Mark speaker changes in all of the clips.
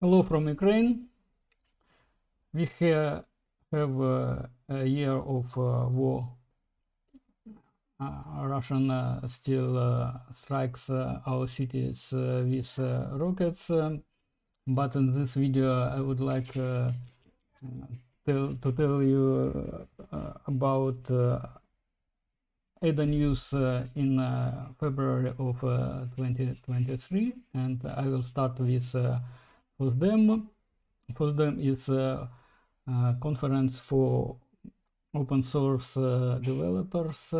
Speaker 1: Hello from Ukraine. We have a year of war. Russian still strikes our cities with rockets. But in this video, I would like to tell you about ADA news in February of 2023, and I will start with FOSDEM. FOSDEM is a conference for open source developers,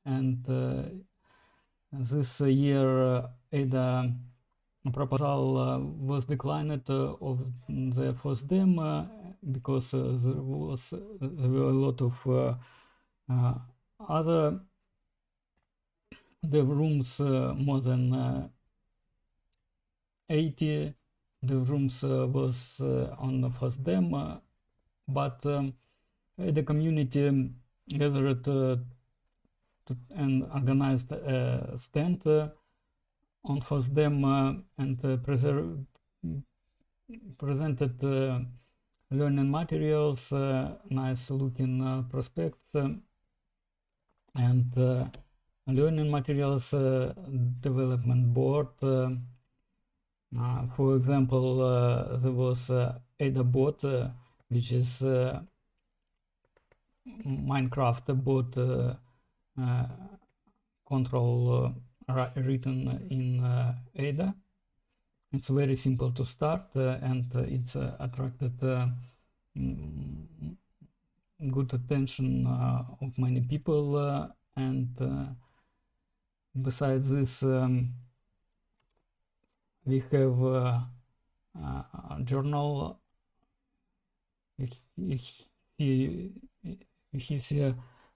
Speaker 1: and this year ADA proposal was declined of the FOSDEM because there were a lot of other dev rooms, more than 80 dev rooms was on the FOSDEM, but the community gathered and organized a stand on FOSDEM and presented learning materials, nice looking prospects, and learning materials development board. For example, there was ADA bot, which is Minecraft bot control written in ADA. It's very simple to start, and it's attracted good attention of many people, and besides this, we have a journal. Here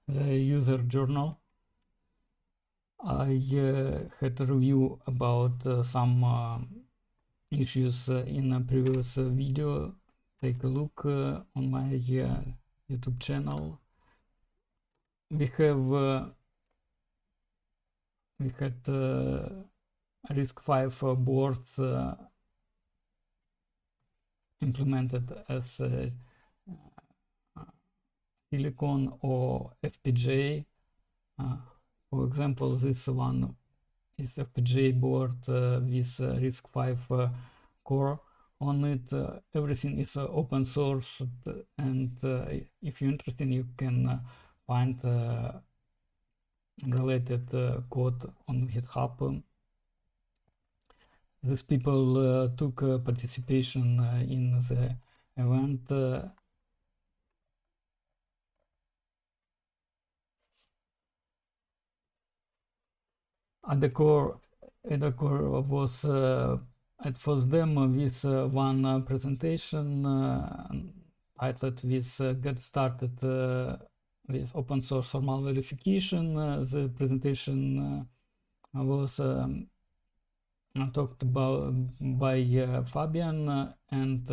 Speaker 1: the user journal. I had a review about some issues in a previous video. Take a look on my YouTube channel. We had RISC-V boards implemented as silicon or FPGA. For example, this one is FPGA board with RISC-V core on it. Everything is open source, and if you're interested, you can find related code on GitHub. These people took participation in the event. At the core was at FOSDEM with one presentation titled with Get Started with Open Source Formal Verification. The presentation was talked about by Fabian, and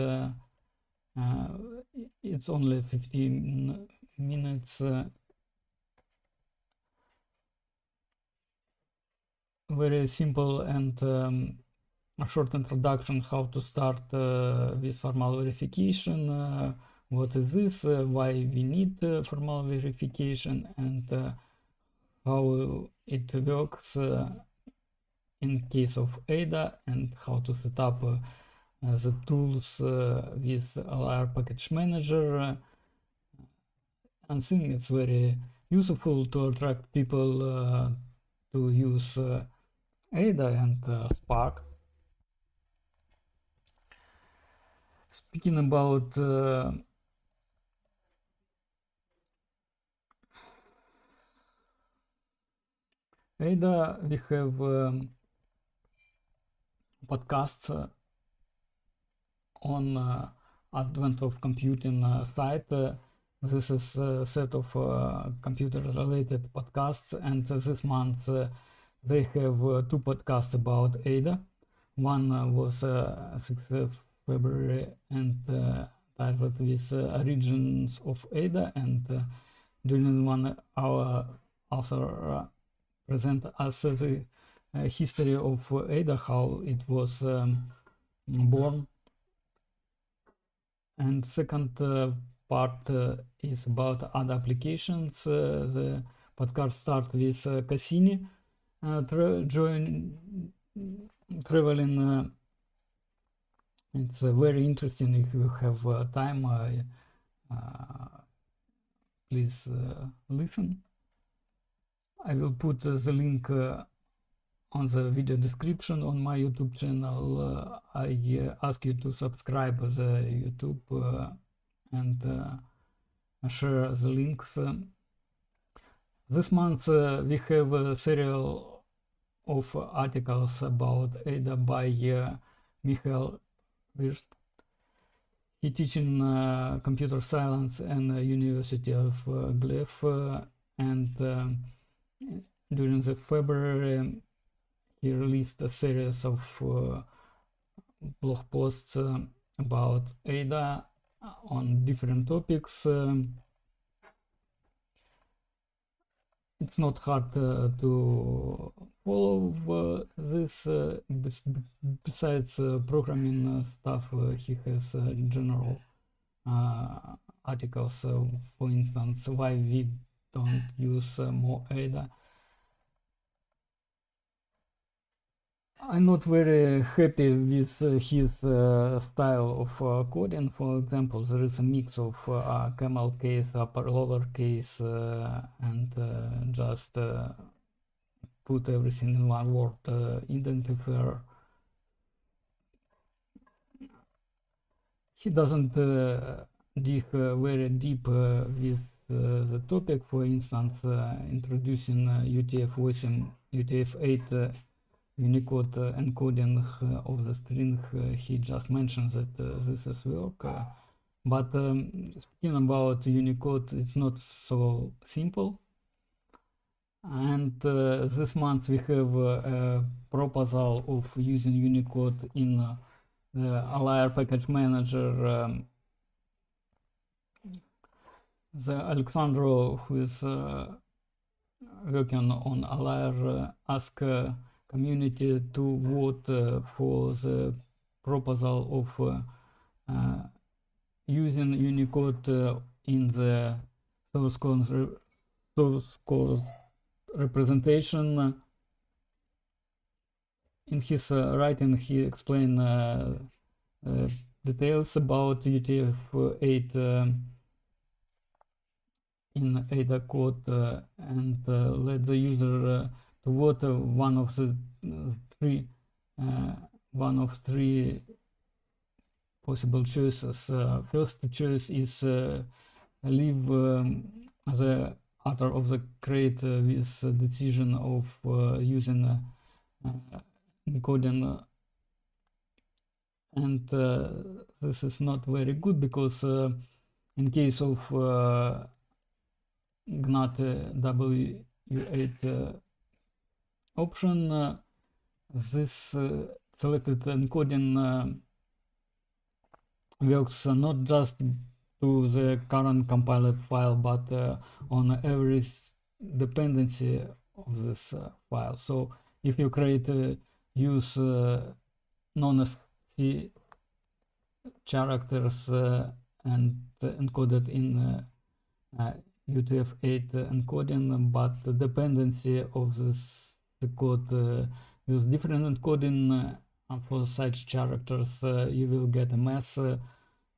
Speaker 1: it's only 15 minutes. Very simple and a short introduction how to start with formal verification, what is this, why we need formal verification, and how it works in case of ADA, and how to set up the tools with Alire package manager. I think it's very useful to attract people to use ADA and Spark. Speaking about ADA, we have podcasts on Advent of Computing site. This is a set of computer-related podcasts, and this month they have two podcasts about ADA. One was 6th February and titled with Origins of ADA, and during 1 hour author present us the history of ADA, how it was born, And second part is about other applications. The podcast starts with Cassini traveling. It's very interesting. If you have time, please listen. I will put the link on the video description on my YouTube channel. I ask you to subscribe to the YouTube and share the links. This month we have a serial of articles about Ada by Michael Wirst. He teaches computer science in the University of Glef, and during the February he released a series of blog posts about Ada on different topics. It's not hard to follow this. Besides programming stuff, he has general articles. For instance, why we don't use more Ada. I'm not very happy with his style of coding. For example, there is a mix of camel case, upper lower case, and just put everything in one word identifier. He doesn't dig very deep with the topic. For instance, introducing UTF-8 UTF-8 Unicode encoding of the string. He just mentions that this is work, but speaking about Unicode, it's not so simple. And this month we have a proposal of using Unicode in the Alire package manager. The Alexandro, who is working on Alire, asked community to vote for the proposal of using Unicode in the source code representation. In his writing, he explained details about UTF-8 in Ada code and let the user to vote one of three possible choices. First choice is leave the author of the crate with decision of using encoding, and this is not very good because in case of GNAT W8 option, this selected encoding works not just to the current compiled file, but on every dependency of this file. So if you create use non-SC characters and encoded in UTF-8 encoding, but the dependency of this code use different encoding for such characters, you will get a mess of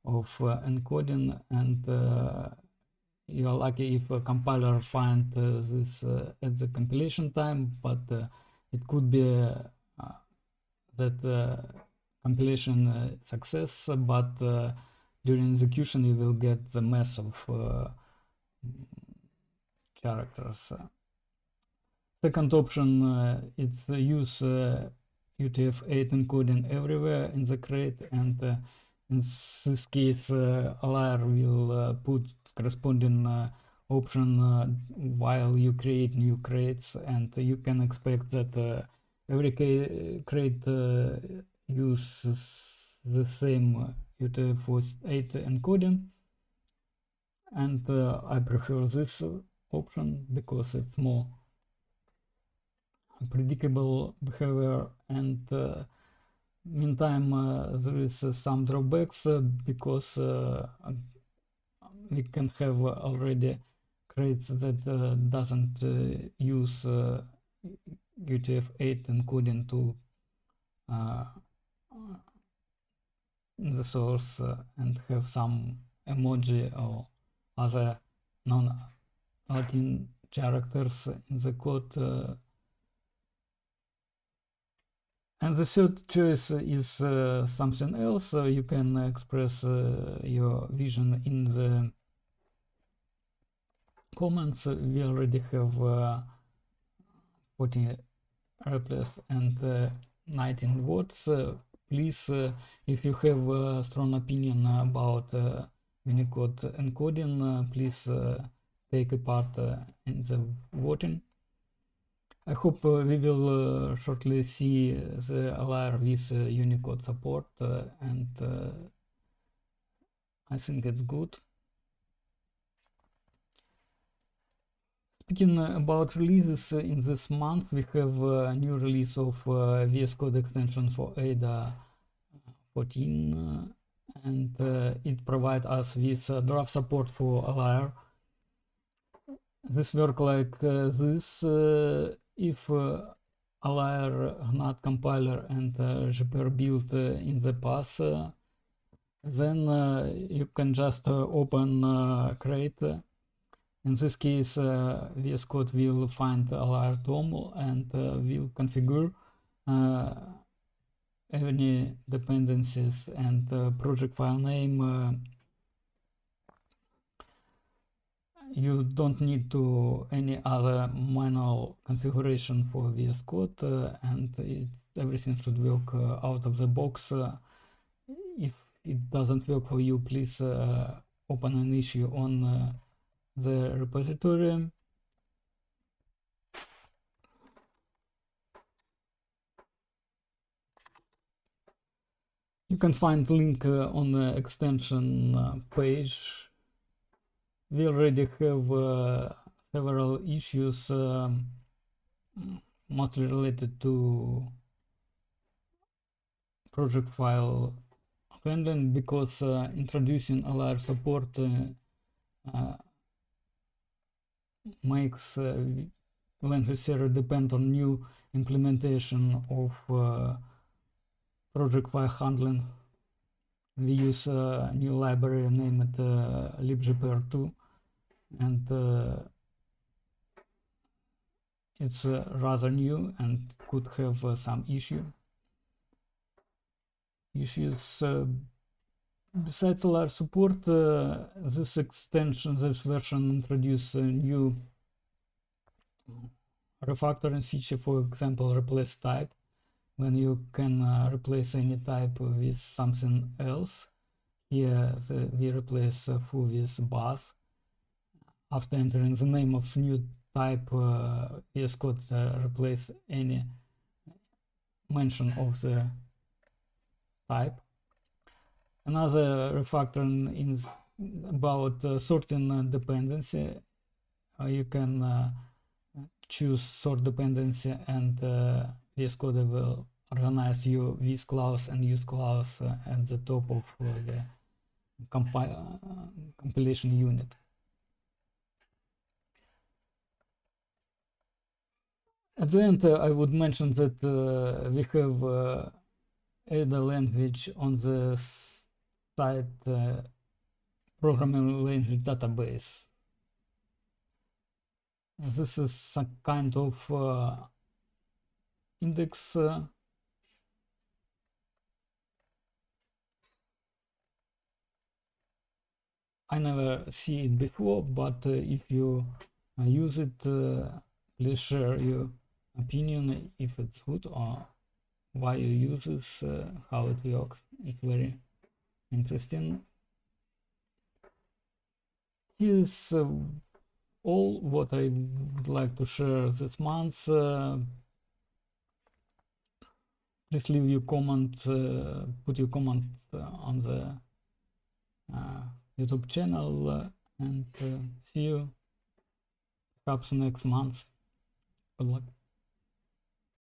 Speaker 1: encoding, and you are lucky if a compiler find this at the compilation time, but it could be that compilation success, but during execution you will get the mess of characters. Second option, it's use UTF-8 encoding everywhere in the crate, and in this case Alire will put corresponding option while you create new crates, and you can expect that every crate uses the same UTF-8 encoding, and I prefer this option because it's more predictable behavior, and Meantime, there is some drawbacks because we can have already crates that doesn't use UTF-8 encoding to in the source and have some emoji or other non-Latin characters in the code. And the third choice is something else. You can express your vision in the comments. We already have 40 replies and 19 votes. Please, if you have a strong opinion about Unicode encoding, please take a part in the voting. I hope we will shortly see the Alire with Unicode support, and I think it's good. Speaking about releases, in this month we have a new release of VSCode extension for Ada 14, and it provides us with draft support for Alire. This works like this. If Alire GNAT compiler and GPR build in the path, then you can just open crate. In this case, VS Code will find Alire DOM and will configure any dependencies and project file name. You don't need to any other manual configuration for VS Code, and everything should work out of the box. If it doesn't work for you, please open an issue on the repository. You can find link on the extension page. We already have several issues mostly related to project file handling, because introducing Alire support makes language server depend on new implementation of project file handling. We use a new library named libgpr2, and it's rather new and could have some issues. Besides Alire support, this extension, this version introduces a new refactoring feature, for example, replace type, when you can replace any type with something else. Here we replace foo with bus. After entering the name of new type, VS Code replace any mention of the type. Another refactoring is about sorting dependency. You can choose sort dependency, and VS Code will organize your with clause and use clause at the top of the compilation unit. At the end, I would mention that we have Ada language on the site programming language database. This is a kind of index. I never see it before, but if you use it, please share your opinion if it's good or why you use this, how it works. It's very interesting. Here's all what I would like to share this month. Please leave your comment, put your comment on the YouTube channel, and see you perhaps next month. Good luck.